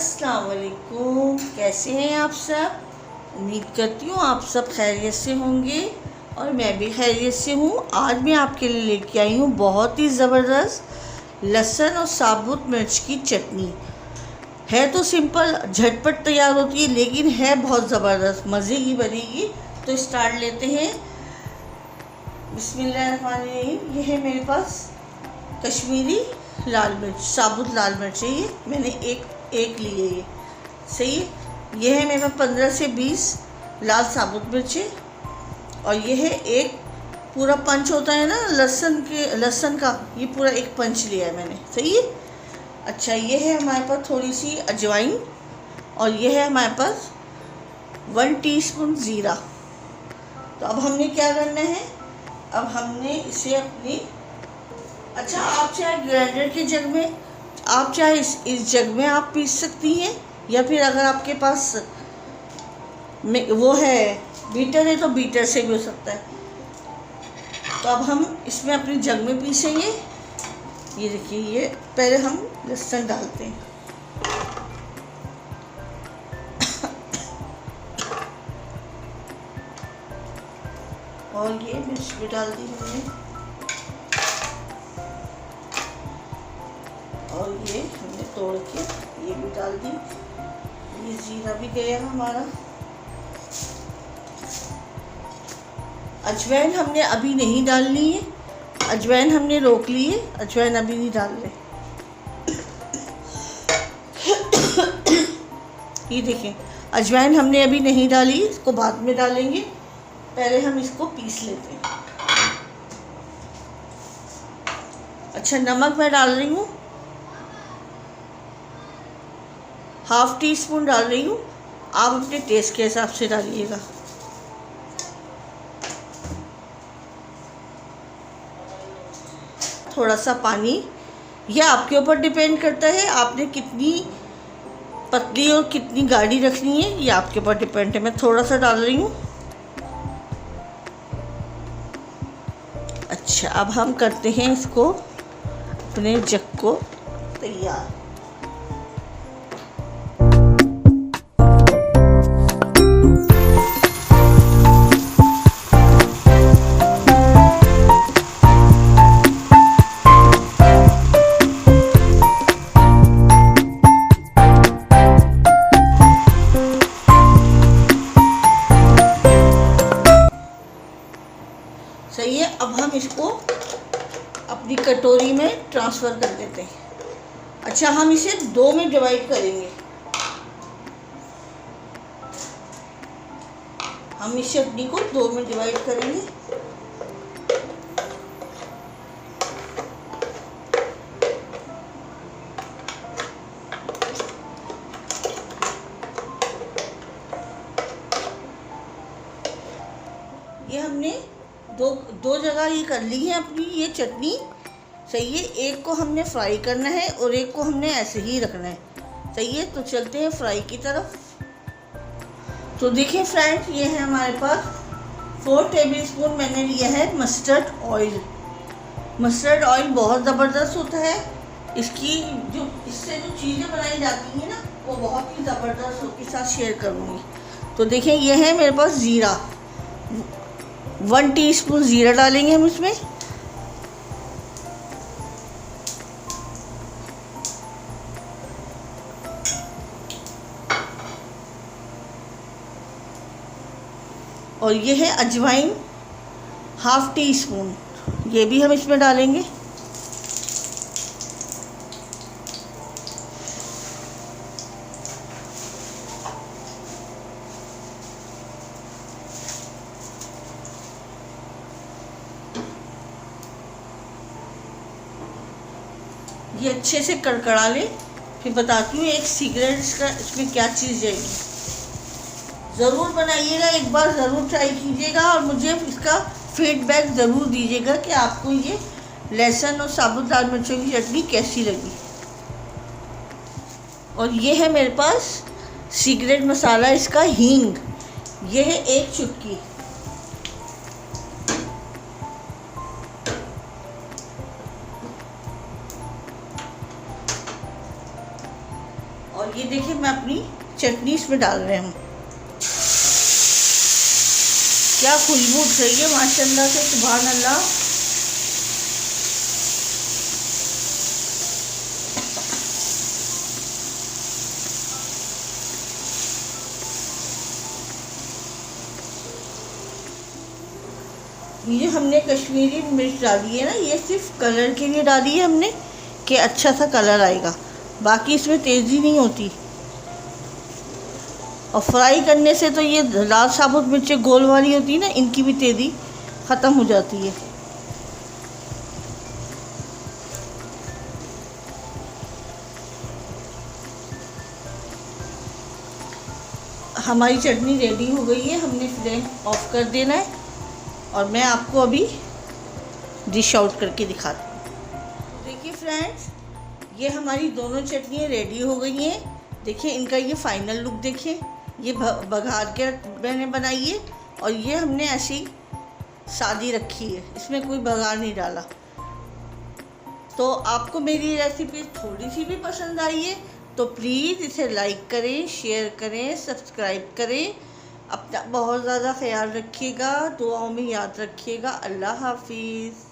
अस्सलाम वालेकुम। कैसे हैं आप सब? उम्मीद करती हूँ आप सब खैरियत से होंगे और मैं भी खैरियत से हूँ। आज मैं आपके लिए लेके आई हूँ बहुत ही ज़बरदस्त लहसुन और साबुत मिर्च की चटनी। है तो सिंपल, झटपट तैयार होती है, लेकिन है बहुत ज़बरदस्त, मज़े की बनेगी। तो स्टार्ट लेते हैं। बिस्मिल्लाहिर्रहमानिर्रहीम। ये है मेरे पास कश्मीरी लाल मिर्च, साबुत लाल मिर्च है। ये मैंने एक ली है, ये सही है। ये है मेरे पास 15 से 20 लाल साबुत मिर्च है। और ये है एक पूरा पंच होता है ना लहसुन का, ये पूरा एक पंच लिया है मैंने, सही है। अच्छा, ये है हमारे पास थोड़ी सी अजवाइन और ये है हमारे पास 1 टीस्पून ज़ीरा। तो अब हमने क्या करना है, अब हमने इसे अपनी, अच्छा आप चाहे ग्राइंडर के जग में, आप चाहे इस जग में आप पीस सकती हैं, या फिर अगर आपके पास वो है बीटर है तो बीटर से भी हो सकता है। तो अब हम इसमें अपने जग में पीसेंगे। ये देखिए, ये पहले हम लहसुन डालते हैं और ये मिर्च भी डाल दी हमने और ये हमने तोड़ के ये भी डाल दी। ये जीरा भी गया हमारा। अजवाइन हमने अभी नहीं डालनी है, अजवाइन हमने रोक ली है, अजवाइन अभी नहीं डाल रहे। ये देखें, अजवाइन हमने अभी नहीं डाली, इसको बाद में डालेंगे। पहले हम इसको पीस लेते हैं। अच्छा, नमक मैं डाल रही हूँ, ½ टीस्पून डाल रही हूँ। आप अपने टेस्ट के हिसाब से डालिएगा। थोड़ा सा पानी, यह आपके ऊपर डिपेंड करता है, आपने कितनी पतली और कितनी गाढ़ी रखनी है, ये आपके ऊपर डिपेंड है। मैं थोड़ा सा डाल रही हूँ। अच्छा, अब हम करते हैं इसको, अपने जग को तैयार। सही है। अब हम इसको अपनी कटोरी में ट्रांसफ़र कर देते हैं। अच्छा, हम इसे 2 में डिवाइड करेंगे। हम इस चटनी को 2 में डिवाइड करेंगे। ये हमने दो जगह ये कर ली है अपनी ये चटनी, सही है। एक को हमने फ्राई करना है और एक को हमने ऐसे ही रखना है, सही है। तो चलते हैं फ्राई की तरफ। तो देखिए फ्रेंड्स, ये है हमारे पास 4 टेबलस्पून मैंने लिया है मस्टर्ड ऑयल। मस्टर्ड ऑयल बहुत ज़बरदस्त होता है। इससे जो चीज़ें बनाई जाती हैं ना, वो बहुत ही ज़बरदस्त उसके साथ शेयर करूँगी। तो देखिए, ये है मेरे पास ज़ीरा, 1 टीस्पून ज़ीरा डालेंगे हम इसमें। और ये है अजवाइन, ½ टीस्पून, ये भी हम इसमें डालेंगे। ये अच्छे से कड़कड़ा ले, फिर बताती हूँ एक सीक्रेट इसमें क्या चीज़ जाएगी। ज़रूर बनाइएगा, एक बार ज़रूर ट्राई कीजिएगा और मुझे इसका फीडबैक ज़रूर दीजिएगा कि आपको ये लहसुन और साबुत लाल मिर्चों की चटनी कैसी लगी। और ये है मेरे पास सीक्रेट मसाला इसका, हींग, ये है 1 चुटकी। और ये देखिए मैं अपनी चटनी इसमें डाल रहे हूँ। क्या खुशबू उठ रही है माशाल्लाह से, सुभान अल्लाह। ये हमने कश्मीरी मिर्च डाली है ना, ये सिर्फ कलर के लिए डाली है हमने कि अच्छा सा कलर आएगा, बाकी इसमें तेज़ी नहीं होती। और फ्राई करने से तो ये लाल साबुत मिर्चें गोल वाली होती है ना, इनकी भी तेज़ी ख़त्म हो जाती है। हमारी चटनी रेडी हो गई है, हमने फ्लेम ऑफ कर देना है और मैं आपको अभी डिश आउट करके दिखाती हूँ। देखिए फ्रेंड्स, ये हमारी दोनों चटनियाँ रेडी हो गई हैं। देखिए इनका ये फाइनल लुक देखिए, ये बघार के मैंने बनाई है और ये हमने ऐसी सादी रखी है, इसमें कोई बघार नहीं डाला। तो आपको मेरी रेसिपी थोड़ी सी भी पसंद आई है तो प्लीज़ इसे लाइक करें, शेयर करें, सब्सक्राइब करें। अपना बहुत ज़्यादा ख्याल रखिएगा, दुआओं में याद रखिएगा। अल्लाह हाफिज़।